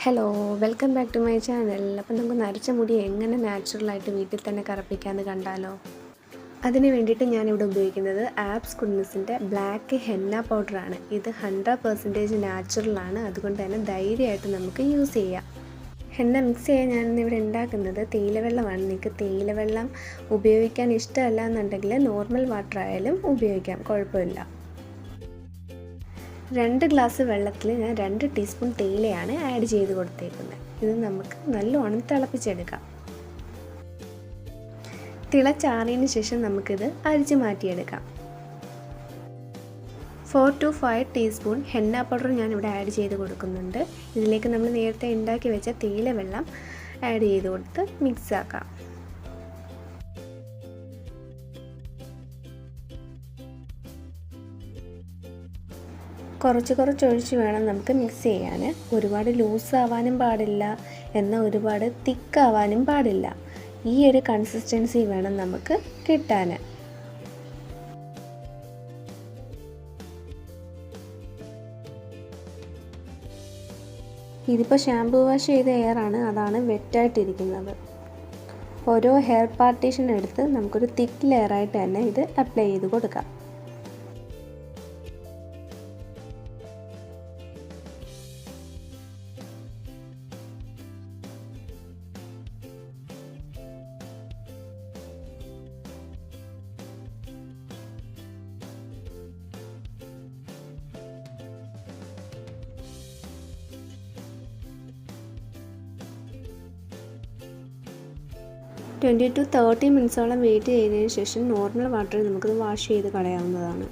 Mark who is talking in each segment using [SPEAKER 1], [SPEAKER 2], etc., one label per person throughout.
[SPEAKER 1] Hello welcome back to my channel. അപ്പം നമുക്ക് നരച്ച മുടി എങ്ങനെ നാച്ചുറലായിട്ട് വീട്ടിൽ തന്നെ കറുപ്പിക്കാമെന്ന് കണ്ടാലോ. അതിന് വേണ്ടിയിട്ട് ഞാനിവിടെ ഉപയോഗിക്കുന്നത് ആപ്സ് ഗുഡ്നസിൻ്റെ ബ്ലാക്ക് ഹെന്ന പൗഡറാണ്. ഇത് 100% നാച്ചുറലാണ്, അതുകൊണ്ട് തന്നെ ധൈര്യമായിട്ട് നമുക്ക് യൂസ് ചെയ്യാം. ഹെന്ന മിക്സ് ചെയ്യാൻ ഞാനിന്നിവിടെ ഉണ്ടാക്കുന്നത് തേയിലവെള്ളമാണ്. നിങ്ങൾക്ക് തേയിലവെള്ളം ഉപയോഗിക്കാൻ ഇഷ്ടമല്ല എന്നുണ്ടെങ്കിൽ നോർമൽ വാട്ടർ ആയാലും ഉപയോഗിക്കാം, കുഴപ്പമില്ല. 2 ഗ്ലാസ് വെള്ളത്തിൽ ഞാൻ 2 ടീസ്പൂൺ തേയിലയാണ് ആഡ് ചെയ്ത് കൊടുത്തേക്കുന്നത്. ഇത് നമുക്ക് നല്ലോണം തിളപ്പിച്ചെടുക്കാം. തിളച്ചാറിയതിന് ശേഷം നമുക്കിത് അരിച്ച് മാറ്റിയെടുക്കാം. 4 to 5 ടീസ്പൂൺ ഹെന്ന പൗഡർ ഞാനിവിടെ ആഡ് ചെയ്ത് കൊടുക്കുന്നുണ്ട്. ഇതിലേക്ക് നമ്മൾ നേരത്തെ ഉണ്ടാക്കി വെച്ച തേയില വെള്ളം ആഡ് ചെയ്ത് കൊടുത്ത് മിക്സ് ആക്കാം. കുറച്ച് ഒഴിച്ച് വേണം നമുക്ക് മിക്സ് ചെയ്യാൻ. ഒരുപാട് ലൂസ് ആവാനും പാടില്ല, എന്നാൽ ഒരുപാട് തിക്കാവാനും പാടില്ല. ഈ ഒരു കൺസിസ്റ്റൻസി വേണം നമുക്ക് കിട്ടാൻ. ഇതിപ്പോൾ ഷാംപൂ വാഷ് ചെയ്ത എയറാണ്, അതാണ് വെറ്റായിട്ടിരിക്കുന്നത്. ഓരോ ഹെയർ പാർട്ടീഷൻ എടുത്ത് നമുക്കൊരു തിക്ക് ലെയറായിട്ട് തന്നെ ഇത് അപ്ലൈ ചെയ്ത് കൊടുക്കാം. to 30 മിനിറ്റ്സോളം വെയിറ്റ് ചെയ്തതിന് ശേഷം നോർമൽ വാട്ടറിൽ നമുക്കത് വാഷ് ചെയ്ത് കളയാവുന്നതാണ്.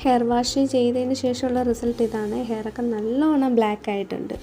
[SPEAKER 1] ഹെയർ വാഷ് ചെയ്തതിന് ശേഷമുള്ള റിസൾട്ട് ഇതാണ്. ഹെയറൊക്കെ നല്ലോണം ബ്ലാക്ക് ആയിട്ടുണ്ട്.